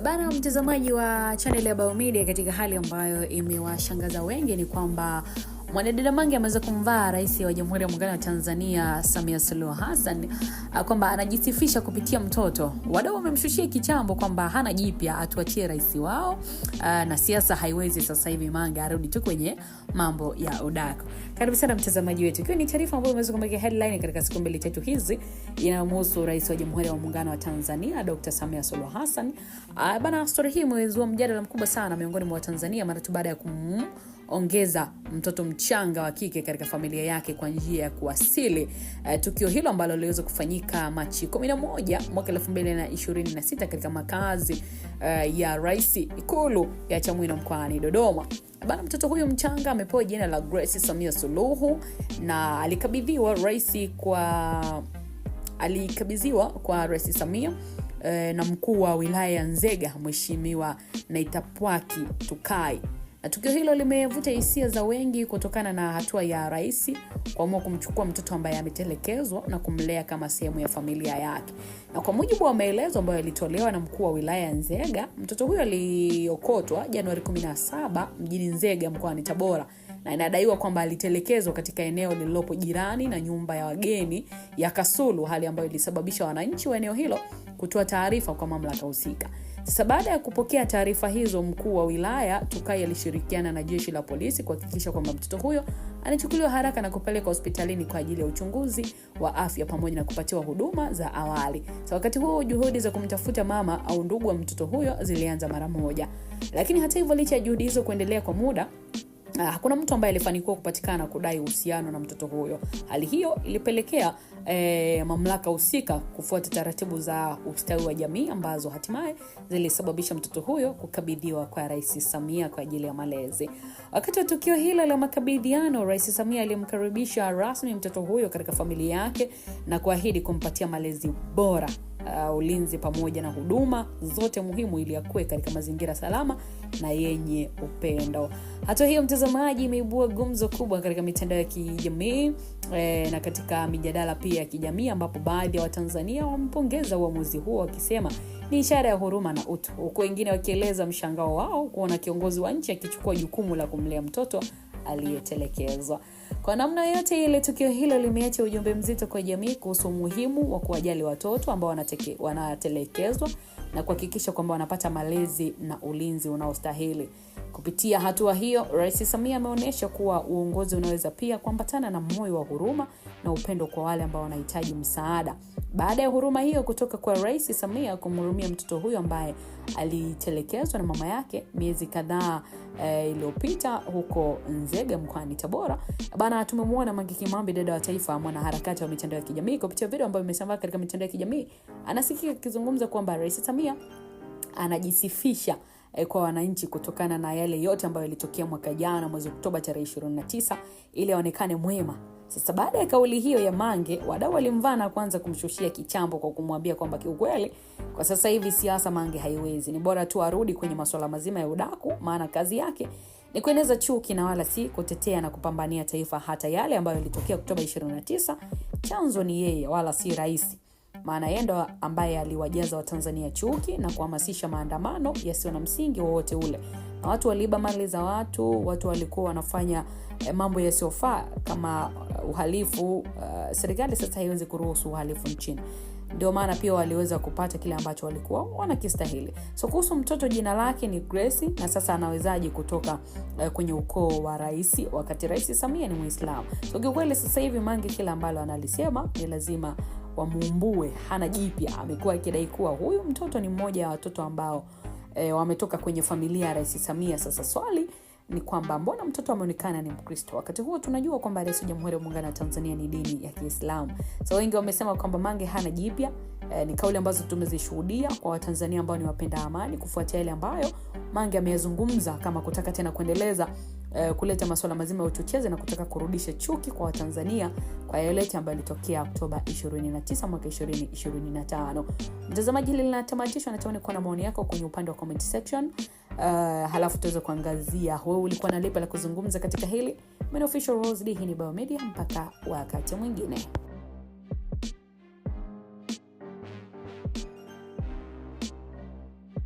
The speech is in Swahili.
Bana mtazamaji wa channel ya Biomedia, katika hali ambayo imewashangaza wengi ni kwamba mwanadada Mange ameweza kumvaa Rais wa Jamhuri ya Muungano wa Tanzania Samia Suluhu Hassan kwamba anajisifisha kupitia mtoto. Wadau wamemshushia kichambo kwamba hana jipya, atuachie rais wao na siasa haiwezi sasa hivi Mange arudi tu kwenye mambo ya udako. Karibu sana mtazamaji wetu. Ikiwa ni taarifa ambayo imeweza kumeka headline katika siku mbili tatu hizi inamhusu Rais wa Jamhuri ya Muungano wa Tanzania Dr. Samia Suluhu Hassan. Bana story hii imezua mjadala mkubwa sana miongoni mwa Tanzania mara tu baada ya ongeza mtoto mchanga wa kike katika familia yake kwa njia ya kuasili. Tukio hilo ambalo liliweza kufanyika Machi 11 mwaka 2026 katika makazi ya Rais Ikulu ya Chamwino mkoani Dodoma. Bana mtoto huyo mchanga amepewa jina la Grace Samia Suluhu na alikabidhiwa kwa Rais Samia na mkuu wa wilaya ya Nzega Mheshimiwa Naitapwaki Tukai. Na tukio hilo limevuta hisia za wengi kutokana na hatua ya rais kuamua kumchukua mtoto ambaye ametelekezwa na kumlea kama sehemu ya familia yake. Na kwa mujibu wa maelezo ambayo yalitolewa na mkuu wa wilaya ya Nzega, mtoto huyo aliokotwa Januari 17 mjini Nzega mkoani Tabora, na inadaiwa kwamba alitelekezwa katika eneo lililopo jirani na nyumba ya wageni ya Kasulu, hali ambayo ilisababisha wananchi wa eneo hilo kutoa taarifa kwa mamlaka husika. Sasa baada ya kupokea taarifa hizo, mkuu wa wilaya Tukai alishirikiana na jeshi la polisi kuhakikisha kwamba mtoto huyo anachukuliwa haraka na kupelekwa hospitalini kwa ajili ya uchunguzi wa afya pamoja na kupatiwa huduma za awali. Wakati huo juhudi za kumtafuta mama au ndugu wa mtoto huyo zilianza mara moja. Lakini hata hivyo, licha ya juhudi hizo kuendelea kwa muda, hakuna mtu ambaye alifanikiwa kupatikana kudai uhusiano na mtoto huyo. Hali hiyo ilipelekea mamlaka husika kufuata taratibu za ustawi wa jamii ambazo hatimaye zilisababisha mtoto huyo kukabidhiwa kwa Rais Samia kwa ajili ya malezi. Wakati wa tukio hilo la makabidhiano, Rais Samia alimkaribisha rasmi mtoto huyo katika familia yake na kuahidi kumpatia malezi bora, ulinzi pamoja na huduma zote muhimu ili akue katika mazingira salama na yenye upendo. Hata hiyo mtazamaji, imeibua gumzo kubwa katika mitandao ya kijamii na katika mijadala pia ya kijamii, ambapo baadhi ya Watanzania wamepongeza uamuzi huo wakisema ni ishara ya huruma na utu, huku wengine wakieleza mshangao wao kuona kiongozi wa nchi akichukua jukumu la kumlea mtoto aliyetelekezwa. Kwa namna yote ile, tukio hilo limeacha ujumbe mzito kwa jamii kuhusu umuhimu wa kuwajali watoto ambao wanatelekezwa na kuhakikisha kwamba wanapata malezi na ulinzi unaostahili. Kupitia hatua hiyo, Rais Samia ameonyesha kuwa uongozi unaweza pia kuambatana na moyo wa huruma na upendo kwa wale ambao wanahitaji msaada. Baada ya huruma hiyo kutoka kwa Rais Samia kumhurumia mtoto huyo ambaye alitelekezwa na mama yake miezi kadhaa iliyopita huko Nzega mkoani Tabora, bana tumemwona Mange Kimambi, dada wa taifa, mwanaharakati wa mitandao ya kijamii, kupitia video ambayo imesambaa katika mitandao ya kijamii, anasikika akizungumza kwamba Rais Samia anajisifisha kwa wananchi kutokana na yale yote ambayo yalitokea mwaka jana mwezi Oktoba tarehe 29 ili aonekane mwema. Sasa baada ya kauli hiyo ya Mange, wadau walimvana kwanza kumshushia kichambo kwa kumwambia kwamba kiukweli kwa sasa hivi siasa Mange haiwezi, ni bora tu arudi kwenye masuala mazima ya udaku, maana kazi yake ni kueneza chuki na wala si kutetea na kupambania taifa. Hata yale ambayo yalitokea Oktoba 29 chanzo ni yeye wala si rais, maana yeye ndo ambaye aliwajaza Watanzania chuki na kuhamasisha maandamano yasiyo na msingi wowote ule. Na watu waliiba mali za watu walikuwa wanafanya mambo yasiyofaa kama uhalifu. Serikali sasa haiwezi kuruhusu uhalifu nchini. Ndio maana pia waliweza kupata kile ambacho walikuwa wanakistahili. Kuhusu mtoto, jina lake ni Grace, na sasa anawezaje kutoka kwenye ukoo wa rais wakati Rais Samia ni Muislamu? Kwa kweli sasa hivi Mange kila ambalo analisema ni lazima wamuumbue, hana jipya. Amekuwa akidai kuwa huyu mtoto ni mmoja wa watoto ambao wametoka kwenye familia ya Rais Samia. Sasa swali ni kwamba mbona mtoto ameonekana ni Mkristo wakati huo tunajua kwamba Rais wa Jamhuri ya Muungano wa Tanzania ni dini ya Kiislamu? Wengi wamesema kwamba Mange hana jipya. Ni kauli ambazo tumezishuhudia kwa Watanzania ambao ni wapenda amani kufuatia yale ambayo Mange ameyazungumza kama kutaka tena kuendeleza kuleta masuala mazima ya uchochezi na kutaka kurudisha chuki kwa Watanzania kwa yale ambayo yalitokea Oktoba 29 mwaka 2025. Mtazamaji, hili linatamatishwa, natamani kuona maoni yako kwenye upande wa comment section. Halafu tuweze kuangazia wewe ulikuwa na lipi la kuzungumza katika hili. Mimi Official Rose D, hii ni Biomedia, mpaka wakati mwingine.